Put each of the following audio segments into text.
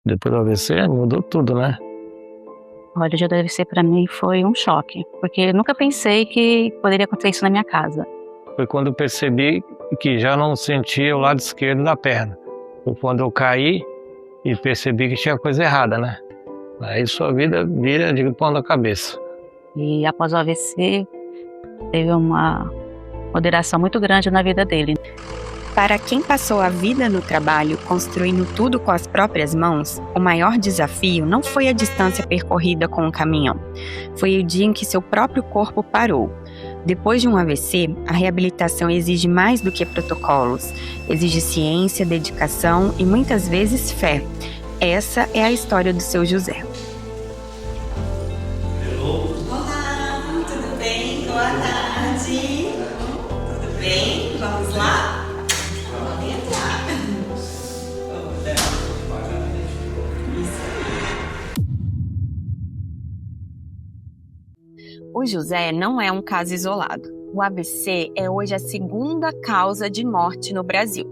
Depois do AVC mudou tudo, né? Olha, o dia do AVC para mim foi um choque, porque eu nunca pensei que poderia acontecer isso na minha casa. Foi quando eu percebi que já não sentia o lado esquerdo da perna. Foi quando eu caí e percebi que tinha coisa errada, né? Aí sua vida vira de pão na cabeça. E após o AVC, teve uma moderação muito grande na vida dele. Para quem passou a vida no trabalho construindo tudo com as próprias mãos, o maior desafio não foi a distância percorrida com o caminhão. Foi o dia em que seu próprio corpo parou. Depois de um AVC, a reabilitação exige mais do que protocolos. Exige ciência, dedicação e muitas vezes fé. Essa é a história do seu José. Olá, tudo bem? Boa tarde. Tudo bem? Vamos lá? Vamos entrar. O José não é um caso isolado. O AVC é hoje a segunda causa de morte no Brasil.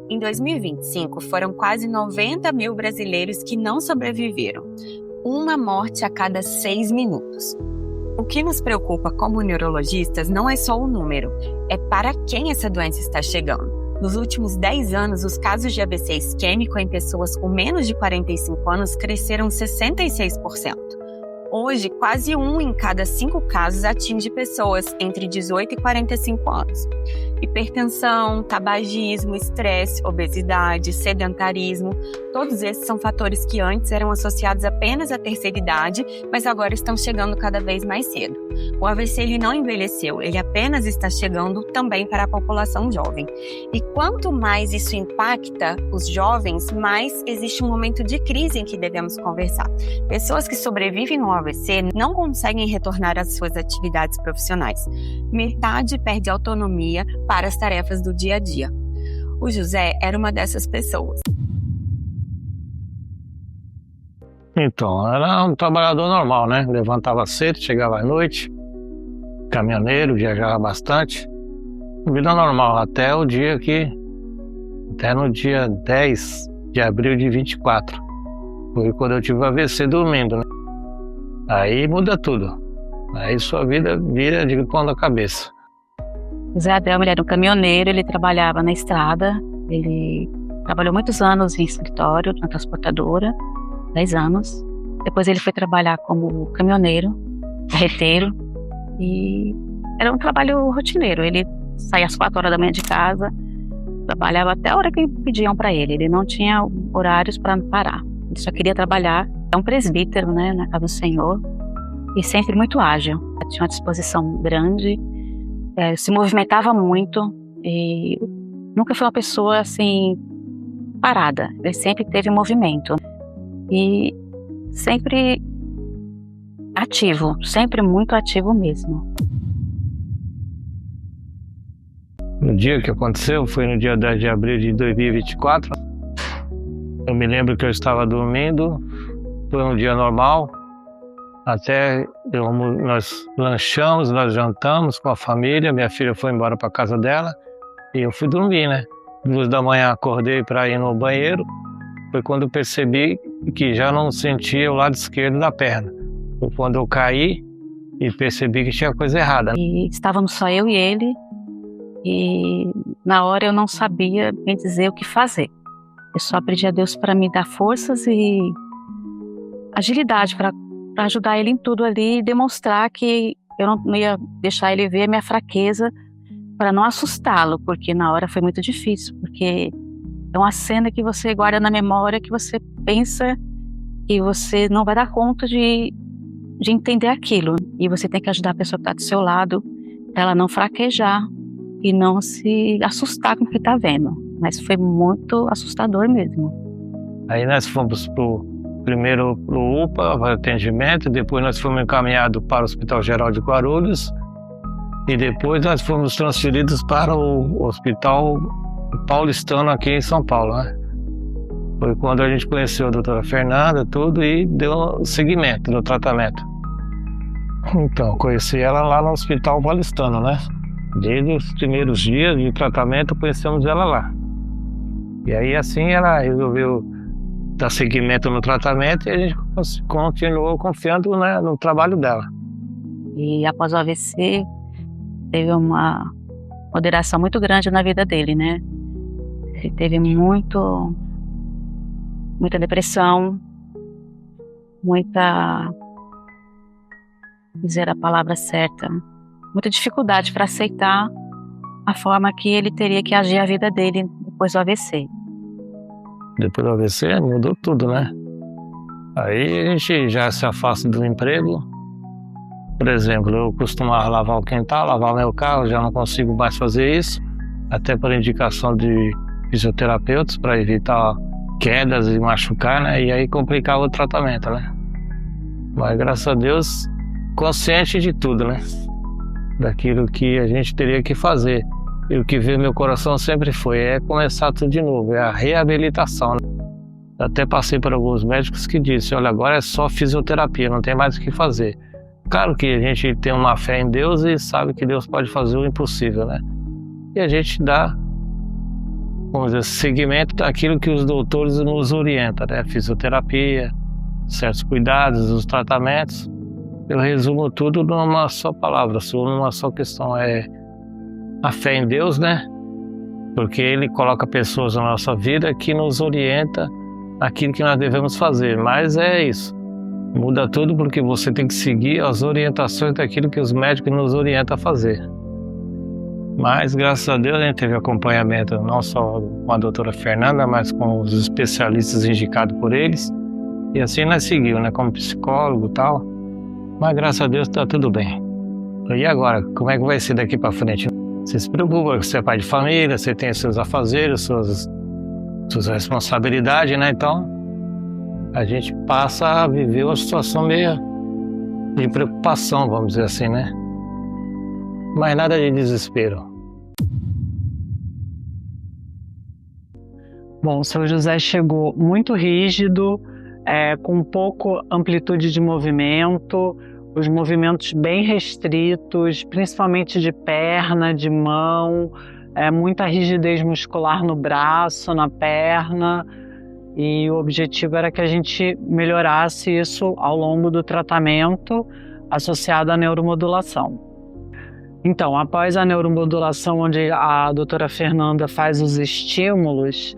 Em 2025, foram quase 90 mil brasileiros que não sobreviveram. Uma morte a cada 6 minutos. O que nos preocupa como neurologistas não é só o número, é para quem essa doença está chegando. Nos últimos 10 anos, os casos de AVC isquêmico em pessoas com menos de 45 anos cresceram 66%. Hoje, quase 1 em cada 5 casos atinge pessoas entre 18 e 45 anos. Hipertensão, tabagismo, estresse, obesidade, sedentarismo, todos esses são fatores que antes eram associados apenas à terceira idade, mas agora estão chegando cada vez mais cedo. O AVC ele não envelheceu, ele apenas está chegando também para a população jovem. E quanto mais isso impacta os jovens, mais existe um momento de crise em que devemos conversar. Pessoas que sobrevivem ao AVC não conseguem retornar às suas atividades profissionais. Metade perde autonomia para as tarefas do dia a dia. O José era uma dessas pessoas. Então, era um trabalhador normal, né? Levantava cedo, chegava à noite, caminhoneiro, viajava bastante. Vida normal, até no dia 10 de abril de 24. Foi quando eu tive o AVC dormindo, né? Aí muda tudo. Aí sua vida vira de pão na cabeça. O Zé Adelmo, ele era um caminhoneiro, ele trabalhava na estrada, ele trabalhou muitos anos em escritório, na transportadora, 10 anos. Depois ele foi trabalhar como caminhoneiro, carreteiro, e era um trabalho rotineiro. Ele saía às 4 horas da manhã de casa, trabalhava até a hora que pediam para ele. Ele não tinha horários para parar, ele só queria trabalhar. É um presbítero, né, na casa do Senhor, e sempre muito ágil. Tinha uma disposição grande, se movimentava muito e nunca foi uma pessoa assim parada. Ele sempre teve movimento e sempre ativo, sempre muito ativo mesmo. No dia que aconteceu, foi no dia 10 de abril de 2024. Eu me lembro que eu estava dormindo, foi um dia normal. Até nós lanchamos, nós jantamos com a família, minha filha foi embora para casa dela e eu fui dormir, né? 2 da manhã acordei para ir no banheiro, foi quando eu percebi que já não sentia o lado esquerdo da perna. Foi quando eu caí e percebi que tinha coisa errada. E estávamos só eu e ele e na hora eu não sabia bem dizer o que fazer. Eu só pedi a Deus para me dar forças e agilidade para ajudar ele em tudo ali e demonstrar que eu não ia deixar ele ver a minha fraqueza para não assustá-lo, porque na hora foi muito difícil, porque é uma cena que você guarda na memória, que você pensa que você não vai dar conta de entender aquilo, e você tem que ajudar a pessoa que está do seu lado, para ela não fraquejar e não se assustar com o que está vendo, mas foi muito assustador mesmo. Aí nós fomos primeiro para o UPA, para atendimento, depois nós fomos encaminhados para o Hospital Geral de Guarulhos e depois nós fomos transferidos para o Hospital Paulistano aqui em São Paulo, né? Foi quando a gente conheceu a doutora Fernanda, tudo, e deu seguimento no tratamento. Então, conheci ela lá no Hospital Paulistano, né? Desde os primeiros dias de tratamento, conhecemos ela lá. E aí assim ela resolveu dar seguimento no tratamento, e a gente continuou confiando, né, no trabalho dela. E após o AVC, teve uma moderação muito grande na vida dele, né? Ele teve muita depressão, dizer a palavra certa, muita dificuldade para aceitar a forma que ele teria que agir a vida dele depois do AVC. Depois do AVC mudou tudo, né? Aí a gente já se afasta do emprego. Por exemplo, eu costumava lavar o quintal, lavar o meu carro, já não consigo mais fazer isso, até por indicação de fisioterapeutas para evitar quedas e machucar, né? E aí complicava o tratamento, né? Mas graças a Deus, consciente de tudo, né? Daquilo que a gente teria que fazer. E o que veio no meu coração sempre foi começar tudo de novo, é a reabilitação, né? Até passei por alguns médicos que disseram, olha, agora é só fisioterapia, não tem mais o que fazer. Claro que a gente tem uma fé em Deus e sabe que Deus pode fazer o impossível, né? E a gente dá, vamos dizer, seguimento daquilo que os doutores nos orientam, né? Fisioterapia, certos cuidados, os tratamentos. Eu resumo tudo numa só palavra, numa só questão, é a fé em Deus, né? Porque Ele coloca pessoas na nossa vida que nos orienta aquilo que nós devemos fazer, mas é isso. Muda tudo porque você tem que seguir as orientações daquilo que os médicos nos orientam a fazer. Mas, graças a Deus, a gente teve acompanhamento não só com a doutora Fernanda, mas com os especialistas indicados por eles. E assim nós seguimos, né, como psicólogo e tal. Mas, graças a Deus, está tudo bem. E agora, como é que vai ser daqui para frente? Você se preocupa, você é pai de família, você tem seus afazeres, suas responsabilidades, né? Então, a gente passa a viver uma situação meio de preocupação, vamos dizer assim, né? Mas nada de desespero. Bom, o seu José chegou muito rígido, com pouca amplitude de movimento, os movimentos bem restritos, principalmente de perna, de mão, muita rigidez muscular no braço, na perna. E o objetivo era que a gente melhorasse isso ao longo do tratamento associado à neuromodulação. Então, após a neuromodulação, onde a doutora Fernanda faz os estímulos,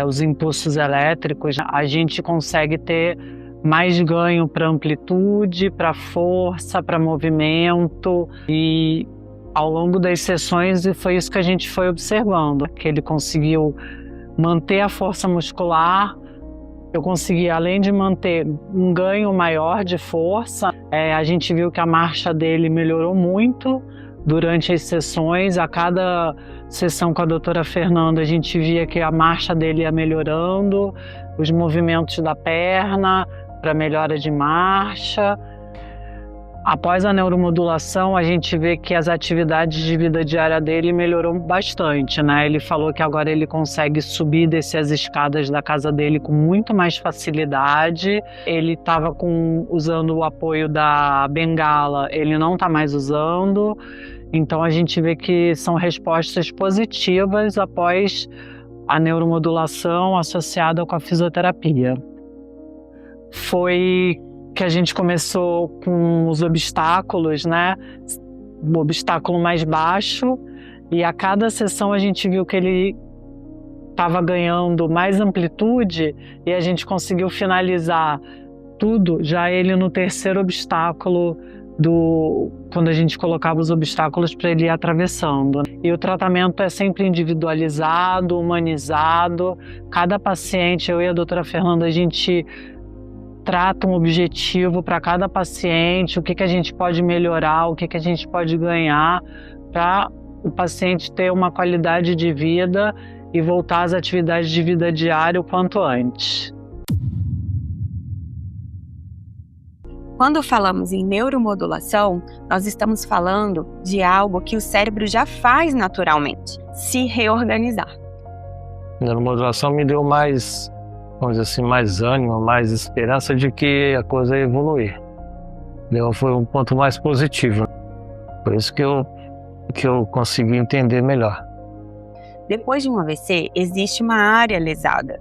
os impulsos elétricos, a gente consegue ter mais ganho para amplitude, para força, para movimento. E ao longo das sessões foi isso que a gente foi observando, que ele conseguiu manter a força muscular. Eu consegui, além de manter um ganho maior de força, a gente viu que a marcha dele melhorou muito durante as sessões. A cada sessão com a doutora Fernanda, a gente via que a marcha dele ia melhorando, os movimentos da perna para melhora de marcha. Após a neuromodulação, a gente vê que as atividades de vida diária dele melhorou bastante, né? Ele falou que agora ele consegue subir e descer as escadas da casa dele com muito mais facilidade. Ele estava usando o apoio da bengala, ele não está mais usando. Então a gente vê que são respostas positivas após a neuromodulação associada com a fisioterapia. Foi que a gente começou com os obstáculos, né? O obstáculo mais baixo, e a cada sessão a gente viu que ele estava ganhando mais amplitude e a gente conseguiu finalizar tudo, já ele no terceiro obstáculo, quando a gente colocava os obstáculos para ele ir atravessando. E o tratamento é sempre individualizado, humanizado. Cada paciente, eu e a doutora Fernanda, a gente trata um objetivo para cada paciente, o que a gente pode melhorar, o que a gente pode ganhar para o paciente ter uma qualidade de vida e voltar às atividades de vida diária o quanto antes. Quando falamos em neuromodulação, nós estamos falando de algo que o cérebro já faz naturalmente, se reorganizar. A neuromodulação me deu mais, vamos dizer assim, mais ânimo, mais esperança de que a coisa ia evoluir. Foi um ponto mais positivo. Por isso que eu consegui entender melhor. Depois de um AVC, existe uma área lesada.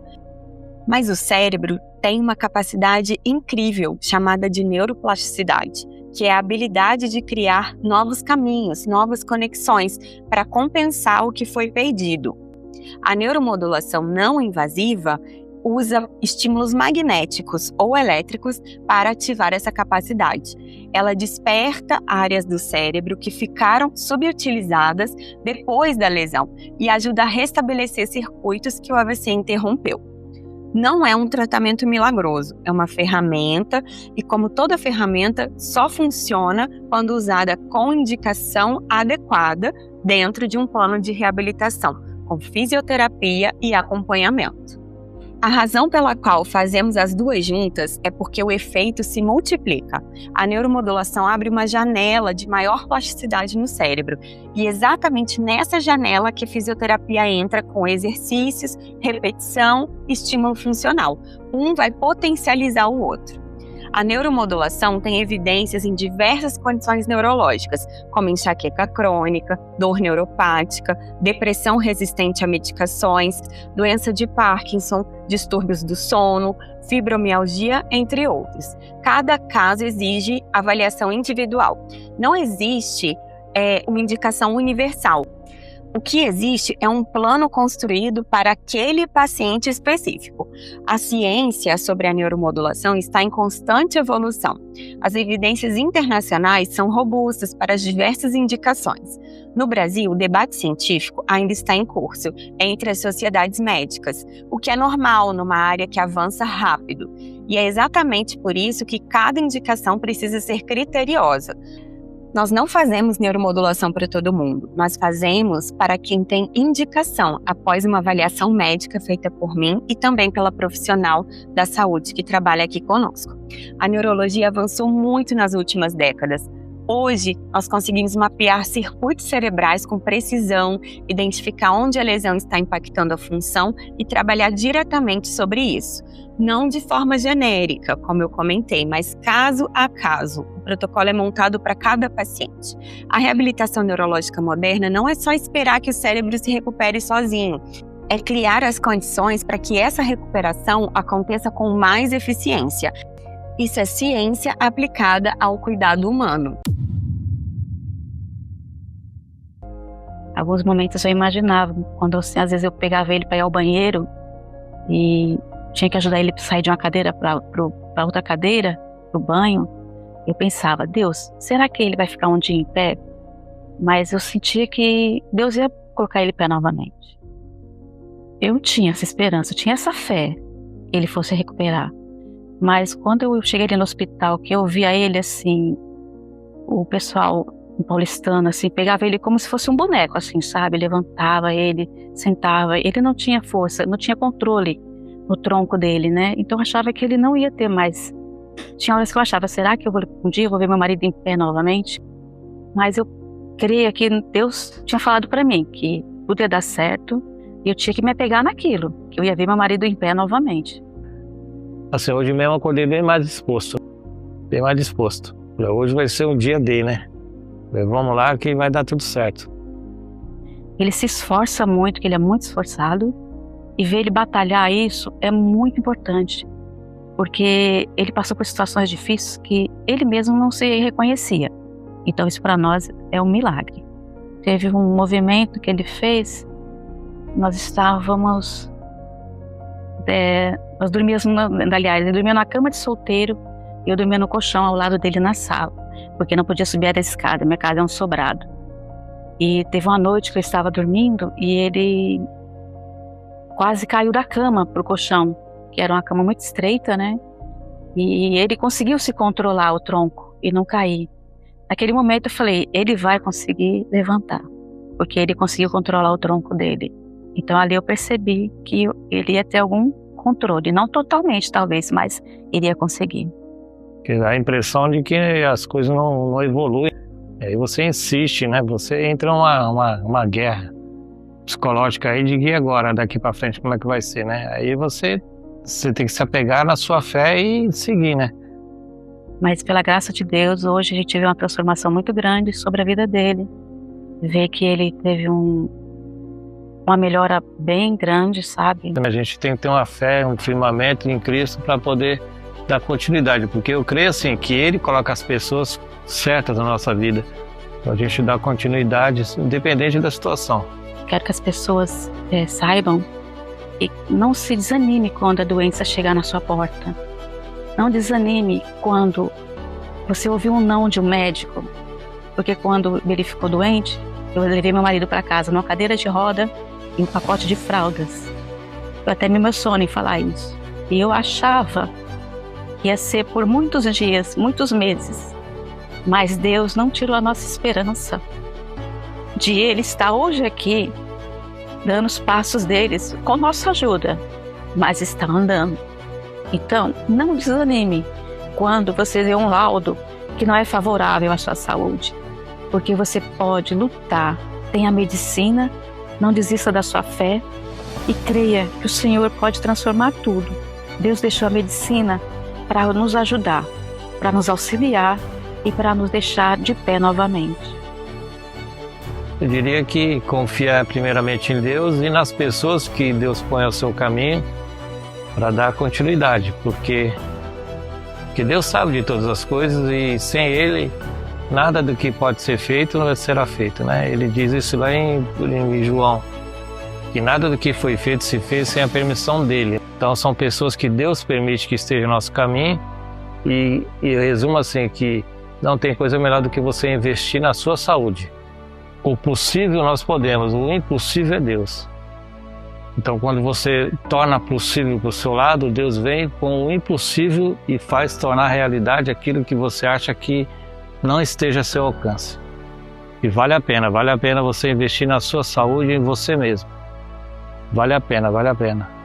Mas o cérebro tem uma capacidade incrível chamada de neuroplasticidade, que é a habilidade de criar novos caminhos, novas conexões para compensar o que foi perdido. A neuromodulação não invasiva usa estímulos magnéticos ou elétricos para ativar essa capacidade. Ela desperta áreas do cérebro que ficaram subutilizadas depois da lesão e ajuda a restabelecer circuitos que o AVC interrompeu. Não é um tratamento milagroso, é uma ferramenta e, como toda ferramenta, só funciona quando usada com indicação adequada dentro de um plano de reabilitação, com fisioterapia e acompanhamento. A razão pela qual fazemos as duas juntas é porque o efeito se multiplica. A neuromodulação abre uma janela de maior plasticidade no cérebro e é exatamente nessa janela que a fisioterapia entra com exercícios, repetição e estímulo funcional. Um vai potencializar o outro. A neuromodulação tem evidências em diversas condições neurológicas, como enxaqueca crônica, dor neuropática, depressão resistente a medicações, doença de Parkinson, distúrbios do sono, fibromialgia, entre outros. Cada caso exige avaliação individual. Não existe uma indicação universal. O que existe é um plano construído para aquele paciente específico. A ciência sobre a neuromodulação está em constante evolução. As evidências internacionais são robustas para as diversas indicações. No Brasil, o debate científico ainda está em curso entre as sociedades médicas, o que é normal numa área que avança rápido. E é exatamente por isso que cada indicação precisa ser criteriosa. Nós não fazemos neuromodulação para todo mundo, mas fazemos para quem tem indicação após uma avaliação médica feita por mim e também pela profissional da saúde que trabalha aqui conosco. A neurologia avançou muito nas últimas décadas. Hoje, nós conseguimos mapear circuitos cerebrais com precisão, identificar onde a lesão está impactando a função e trabalhar diretamente sobre isso. Não de forma genérica, como eu comentei, mas caso a caso. O protocolo é montado para cada paciente. A reabilitação neurológica moderna não é só esperar que o cérebro se recupere sozinho. É criar as condições para que essa recuperação aconteça com mais eficiência. Isso é ciência aplicada ao cuidado humano. Alguns momentos eu imaginava, quando assim, às vezes eu pegava ele para ir ao banheiro e tinha que ajudar ele a sair de uma cadeira para outra cadeira, para o banho, eu pensava, Deus, será que ele vai ficar um dia em pé? Mas eu sentia que Deus ia colocar ele em pé novamente. Eu tinha essa esperança, eu tinha essa fé que ele fosse recuperar. Mas quando eu cheguei ali no hospital, que eu via ele assim, o pessoal paulistano, assim, pegava ele como se fosse um boneco, assim, sabe? Levantava ele, sentava, ele não tinha força, não tinha controle no tronco dele, né? Então eu achava que ele não ia ter mais. Tinha horas que eu achava, será que um dia eu vou ver meu marido em pé novamente? Mas eu creio que Deus tinha falado para mim que tudo ia dar certo e eu tinha que me apegar naquilo, que eu ia ver meu marido em pé novamente. Assim, hoje mesmo eu acordei bem mais disposto. Hoje vai ser um dia D, né? Vamos lá que vai dar tudo certo. Ele se esforça muito, que ele é muito esforçado, e ver ele batalhar isso é muito importante, porque ele passou por situações difíceis que ele mesmo não se reconhecia. Então isso para nós é um milagre. Teve um movimento que ele fez, nós estávamos... nós dormíamos, aliás, ele dormia na cama de solteiro e eu dormia no colchão ao lado dele na sala, porque não podia subir a escada, minha casa é um sobrado. E teve uma noite que eu estava dormindo e ele quase caiu da cama pro colchão, que era uma cama muito estreita, né? E ele conseguiu se controlar o tronco e não cair. Naquele momento eu falei, ele vai conseguir levantar, porque ele conseguiu controlar o tronco dele. Então ali eu percebi que ele ia ter algum controle, não totalmente talvez, mas ele ia conseguir. A impressão de que as coisas não evoluem. Aí você insiste, né? Você entra uma guerra psicológica aí de que agora, daqui para frente, como é que vai ser, né? Aí você tem que se apegar na sua fé e seguir, né? Mas pela graça de Deus, hoje a gente vê uma transformação muito grande sobre a vida dele. Ver que ele teve uma melhora bem grande, sabe? A gente tem que ter uma fé, um firmamento em Cristo para poder dar continuidade, porque eu creio assim que Ele coloca as pessoas certas na nossa vida, para a gente dar continuidade, independente da situação. Quero que as pessoas saibam e não se desanime quando a doença chegar na sua porta. Não desanime quando você ouviu um não de um médico, porque quando ele ficou doente, eu levei meu marido para casa numa cadeira de roda e um pacote de fraldas. Eu até me emociono em falar isso. E eu achava que ia ser por muitos dias, muitos meses. Mas Deus não tirou a nossa esperança de Ele estar hoje aqui, dando os passos deles com nossa ajuda, mas está andando. Então, não desanime quando você vê um laudo que não é favorável à sua saúde, porque você pode lutar, tem a medicina, não desista da sua fé e creia que o Senhor pode transformar tudo. Deus deixou a medicina para nos ajudar, para nos auxiliar e para nos deixar de pé novamente. Eu diria que confiar primeiramente em Deus e nas pessoas que Deus põe ao seu caminho para dar continuidade, porque Deus sabe de todas as coisas e sem Ele nada do que pode ser feito não será feito, né? Ele diz isso lá em João, que nada do que foi feito se fez sem a permissão dele. Então são pessoas que Deus permite que estejam no nosso caminho e eu resumo assim que não tem coisa melhor do que você investir na sua saúde. O possível nós podemos, o impossível é Deus. Então quando você torna possível para o seu lado, Deus vem com o impossível e faz tornar realidade aquilo que você acha que não esteja a seu alcance. E vale a pena você investir na sua saúde e em você mesmo. Vale a pena, vale a pena.